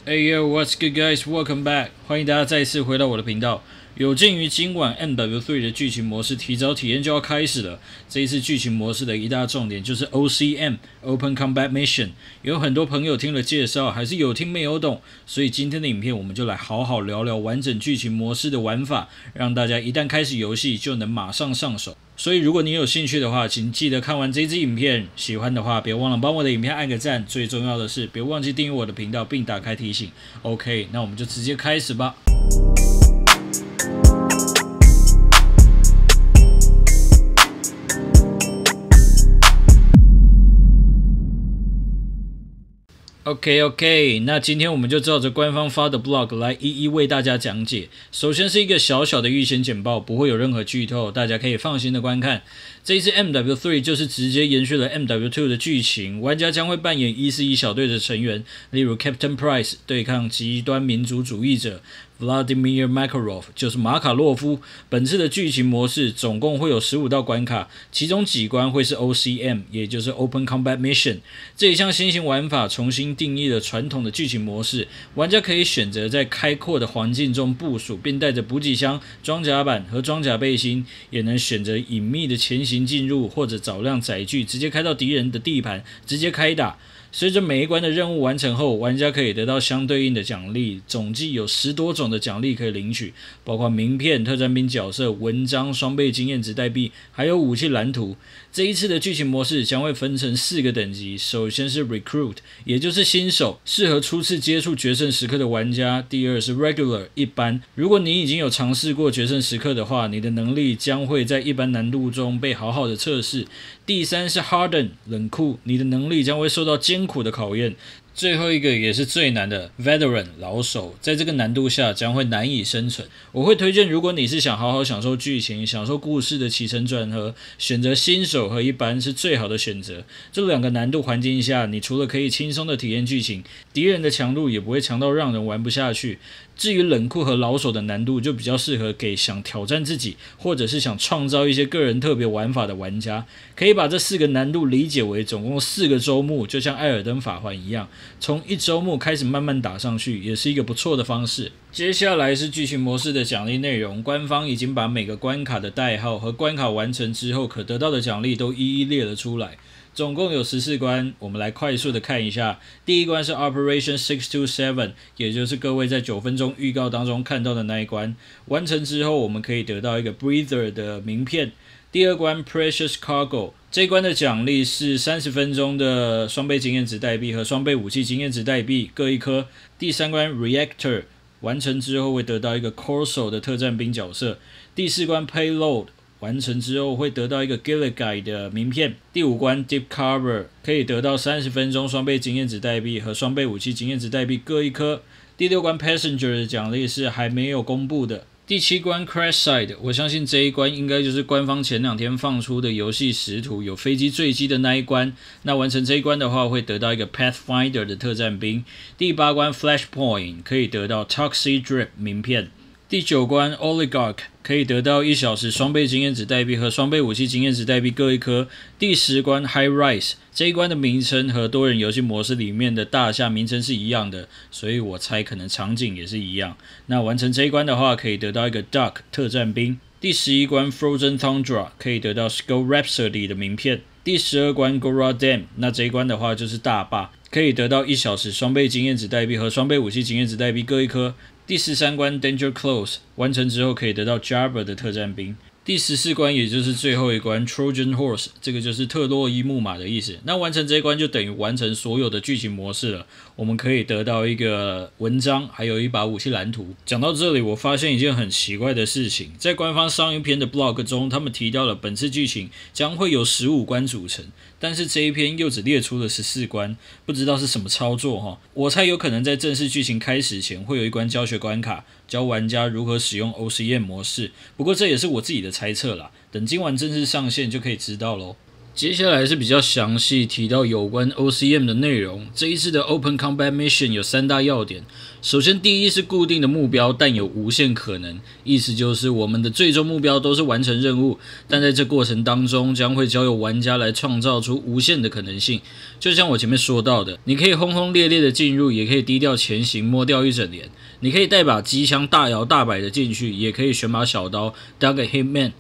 Hey yo, what's good guys? Welcome back！ 欢迎大家再次回到我的频道。有鉴于今晚 MW3 的剧情模式提早体验就要开始了，这一次剧情模式的一大重点就是 OCM Open Combat Mission。有很多朋友听了介绍，还是有听没有懂，所以今天的影片我们就来好好聊聊完整剧情模式的玩法，让大家一旦开始游戏就能马上上手。所以如果你有兴趣的话，请记得看完这支影片，喜欢的话别忘了帮我的影片按个赞，最重要的是别忘记订阅我的频道并打开提醒。OK， 那我们就直接开始吧。OK， 那今天我们就照着官方发的 blog 来一一为大家讲解。首先是一个小小的预先简报，不会有任何剧透，大家可以放心的观看。这一次 MW3 就是直接延续了 MW2 的剧情，玩家将会扮演141小队的成员，例如 Captain Price 对抗极端民族主义者 Vladimir Makarov 就是马卡洛夫。本次的剧情模式总共会有15道关卡，其中几关会是 OCM 也就是 Open Combat Mission。 这一项新型玩法重新定义了传统的剧情模式，玩家可以选择在开阔的环境中部署，并带着补给箱、装甲板和装甲背心，也能选择隐秘的前行进入，或者找辆载具直接开到敌人的地盘直接开打。随着每一关的任务完成后，玩家可以得到相对应的奖励，总计有10多种的奖励可以领取，包括名片、特战兵角色、文章、双倍经验值代币，还有武器蓝图。这一次的剧情模式将会分成4个等级，首先是 Recruit， 也就是新手，适合初次接触决胜时刻的玩家。第二是 Regular， 一般，如果你已经有尝试过决胜时刻的话，你的能力将会在一般难度中被好好的测试。第三是 Harden， 冷酷，你的能力将会受到艰苦的考验。最后一个也是最难的 Veteran 老手，在这个难度下将会难以生存。我会推荐，如果你是想好好享受剧情、享受故事的起承转合，选择新手和一般是最好的选择。这2个难度环境下，你除了可以轻松的体验剧情，敌人的强度也不会强到让人玩不下去。至于冷酷和老手的难度，就比较适合给想挑战自己，或者是想创造一些个人特别玩法的玩家。可以把这4个难度理解为总共4个周目，就像艾尔登法环一样，从1周目开始慢慢打上去，也是一个不错的方式。接下来是剧情模式的奖励内容，官方已经把每个关卡的代号和关卡完成之后可得到的奖励都一一列了出来。总共有14关，我们来快速的看一下。第一关是 Operation 627， 也就是各位在9分钟预告当中看到的那一关。完成之后，我们可以得到一个 Breather 的名片。第二关 Precious Cargo， 这一关的奖励是30分钟的双倍经验值代币和双倍武器经验值代币各1颗。第三关 Reactor， 完成之后会得到一个 Corso 的特战兵角色。第4关 Payload，完成之后会得到一个 Gilligan 的名片。第5关 Deep Cover， 可以得到30分钟双倍经验值代币和双倍武器经验值代币各1颗。第6关 Passenger 的奖励是还没有公布的。第7关 Crash Site， 我相信这一关应该就是官方前2天放出的游戏实图有飞机坠机的那一关。那完成这一关的话，会得到一个 Pathfinder 的特战兵。第8关 Flashpoint， 可以得到 Toxic Drip 名片。第9关 Oligarch， 可以得到1小时双倍经验值代币和双倍武器经验值代币各1颗。第10关 High Rise， 这一关的名称和多人游戏模式里面的大厦名称是一样的，所以我猜可能场景也是一样。那完成这一关的话，可以得到一个 Duck 特战兵。第11关 Frozen Tundra， 可以得到 Skull Rhapsody 的名片。第12关 Gora Dam， 那这一关的话就是大坝，可以得到1小时双倍经验值代币和双倍武器经验值代币各1颗。第13关 Danger Close， 完成之后可以得到 Jabba 的特战兵。第14关也就是最后一关 Trojan Horse， 这个就是特洛伊木马的意思。那完成这一关就等于完成所有的剧情模式了，我们可以得到一个文章，还有一把武器蓝图。讲到这里，我发现一件很奇怪的事情，在官方上一篇的 blog 中，他们提到了本次剧情将会由15关组成，但是这一篇又只列出了14关，不知道是什么操作齁。我猜有可能在正式剧情开始前会有一关教学关卡，教玩家如何使用 OCM 模式，不过这也是我自己的猜测啦，等今晚正式上线就可以知道咯。接下来是比较详细提到有关 OCM 的内容。这一次的 Open Combat Mission 有3大要点。首先，第一是固定的目标，但有无限可能，意思就是我们的最终目标都是完成任务，但在这过程当中将会交由玩家来创造出无限的可能性。就像我前面说到的，你可以轰轰烈烈的进入，也可以低调前行，摸掉一整连。你可以带把机枪大摇大摆的进去，也可以选把小刀当个 Hitman。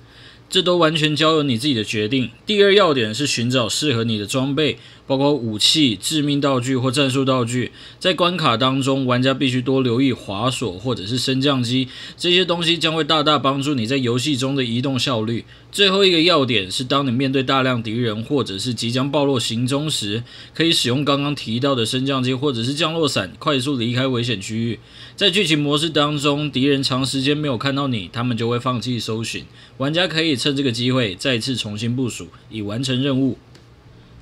这都完全交由你自己的决定。第二要点是寻找适合你的装备，包括武器、致命道具或战术道具。在关卡当中，玩家必须多留意滑索或者是升降机，这些东西将会大大帮助你在游戏中的移动效率。最后一个要点是，当你面对大量敌人或者是即将暴露行踪时，可以使用刚刚提到的升降机或者是降落伞，快速离开危险区域。在剧情模式当中，敌人长时间没有看到你，他们就会放弃搜寻。玩家可以趁这个机会再次重新部署，以完成任务。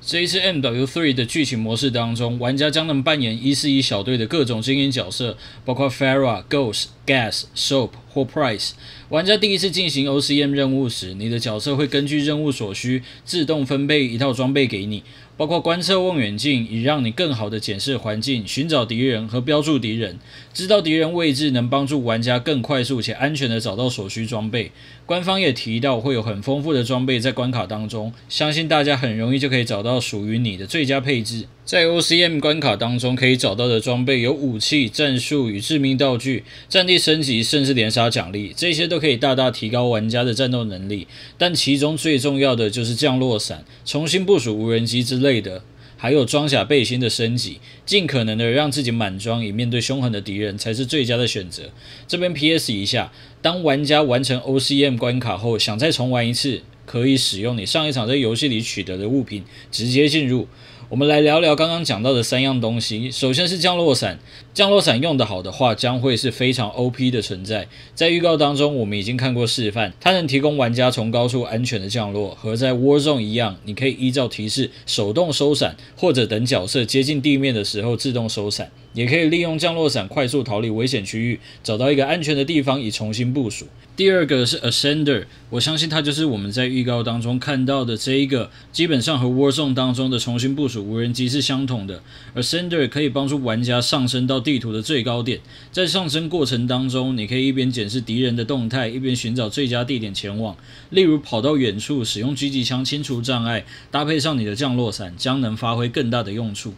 这一次 MW3 的剧情模式当中，玩家将能扮演141小队的各种精英角色，包括 Farah、Ghost、Gas、Soap 或 Price。玩家第一次进行 OCM 任务时，你的角色会根据任务所需，自动分配一套装备给你，包括观测望远镜，以让你更好的检视环境、寻找敌人和标注敌人。知道敌人位置能帮助玩家更快速且安全地找到所需装备。官方也提到会有很丰富的装备在关卡当中，相信大家很容易就可以找到属于你的最佳配置。在 OCM 关卡当中可以找到的装备有武器、战术与致命道具、战地升级，甚至连杀奖励，这些都可以大大提高玩家的战斗能力。但其中最重要的就是降落伞、重新部署无人机之类的，还有装甲背心的升级，尽可能的让自己满装，以面对凶狠的敌人才是最佳的选择。这边 PS 一下，当玩家完成 OCM 关卡后，想再重玩一次，可以使用你上一场在游戏里取得的物品直接进入。我们来聊聊刚刚讲到的3样东西。首先是降落伞，降落伞用得好的话，将会是非常 OP 的存在。在预告当中，我们已经看过示范，它能提供玩家从高处安全的降落，和在 Warzone 一样，你可以依照提示手动收伞，或者等角色接近地面的时候自动收伞。也可以利用降落伞快速逃离危险区域，找到一个安全的地方以重新部署。第二个是 Ascender， 我相信它就是我们在预告当中看到的这一个，基本上和 Warzone 当中的重新部署无人机是相同的。Ascender 可以帮助玩家上升到地图的最高点，在上升过程当中，你可以一边检视敌人的动态，一边寻找最佳地点前往。例如跑到远处，使用狙击枪清除障碍，搭配上你的降落伞，将能发挥更大的用处。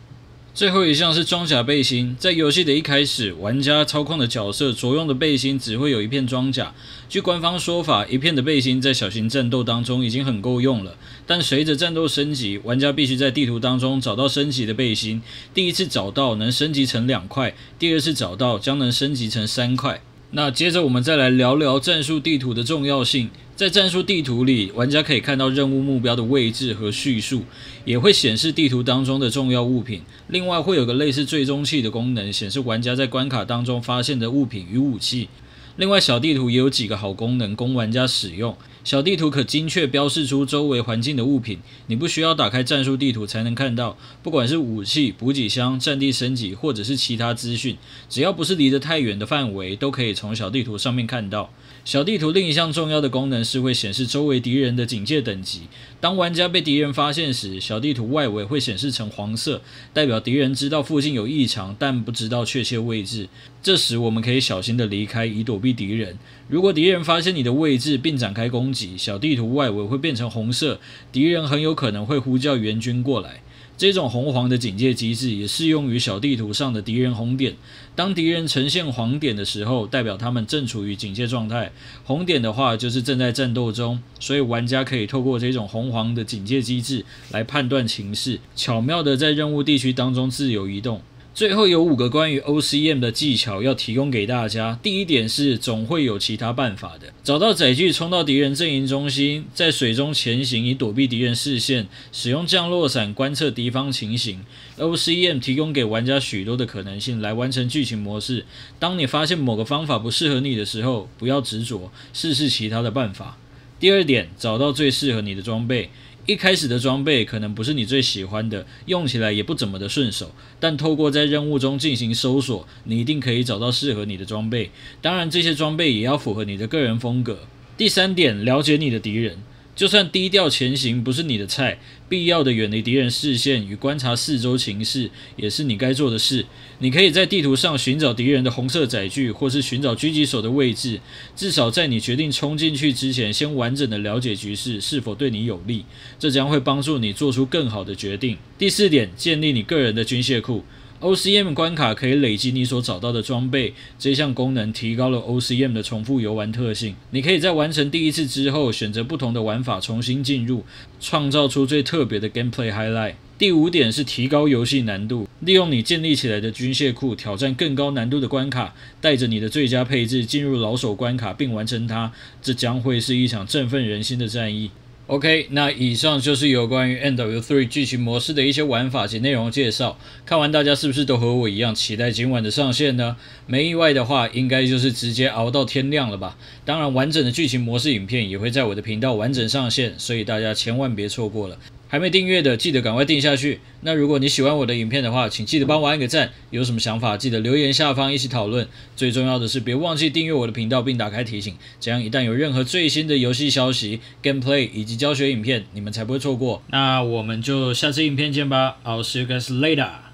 最后一项是装甲背心，在游戏的一开始，玩家操控的角色着用的背心只会有一片装甲。据官方说法，一片的背心在小型战斗当中已经很够用了，但随着战斗升级，玩家必须在地图当中找到升级的背心。第一次找到能升级成2块，第二次找到将能升级成3块。那接着我们再来聊聊战术地图的重要性。在战术地图里，玩家可以看到任务目标的位置和叙述，也会显示地图当中的重要物品。另外会有个类似追踪器的功能，显示玩家在关卡当中发现的物品与武器。另外小地图也有几个好功能供玩家使用。小地图可精确标示出周围环境的物品，你不需要打开战术地图才能看到，不管是武器、补给箱、战地升级或者是其他资讯，只要不是离得太远的范围，都可以从小地图上面看到。小地图另一项重要的功能是会显示周围敌人的警戒等级。当玩家被敌人发现时，小地图外围会显示成黄色，代表敌人知道附近有异常，但不知道确切位置。这时我们可以小心的离开，以躲避敌人。如果敌人发现你的位置并展开攻击，小地图外围会变成红色，敌人很有可能会呼叫援军过来。这种红黄的警戒机制也适用于小地图上的敌人红点。当敌人呈现黄点的时候，代表他们正处于警戒状态；红点的话，就是正在战斗中。所以玩家可以透过这种红黄的警戒机制来判断情势，巧妙的在任务地区当中自由移动。最后有5个关于 OCM 的技巧要提供给大家。第一点是总会有其他办法的，找到载具冲到敌人阵营中心，在水中前行以躲避敌人视线，使用降落伞观测敌方情形。OCM 提供给玩家许多的可能性来完成剧情模式。当你发现某个方法不适合你的时候，不要执着，试试其他的办法。第二点，找到最适合你的装备。一开始的装备可能不是你最喜欢的，用起来也不怎么的顺手，但透过在任务中进行搜索，你一定可以找到适合你的装备。当然这些装备也要符合你的个人风格。第三点，了解你的敌人。就算低调前行不是你的菜，必要的远离敌人视线与观察四周情势也是你该做的事。你可以在地图上寻找敌人的红色载具，或是寻找狙击手的位置，至少在你决定冲进去之前，先完整的了解局势是否对你有利，这将会帮助你做出更好的决定。第4点，建立你个人的军械库。OCM 关卡可以累积你所找到的装备，这项功能提高了 OCM 的重复游玩特性。你可以在完成第一次之后，选择不同的玩法重新进入，创造出最特别的 gameplay highlight。第5点是提高游戏难度，利用你建立起来的军械库，挑战更高难度的关卡，带着你的最佳配置进入老手关卡并完成它，这将会是一场振奋人心的战役。OK， 那以上就是有关于 MW3 剧情模式的一些玩法及内容介绍。看完大家是不是都和我一样期待今晚的上线呢？没意外的话，应该就是直接熬到天亮了吧。当然，完整的剧情模式影片也会在我的频道完整上线，所以大家千万别错过了。还没订阅的，记得赶快订下去。那如果你喜欢我的影片的话，请记得帮我按个赞。有什么想法，记得留言下方一起讨论。最重要的是，别忘记订阅我的频道并打开提醒，这样一旦有任何最新的游戏消息、gameplay 以及教学影片，你们才不会错过。那我们就下次影片见吧。I'll see you guys later.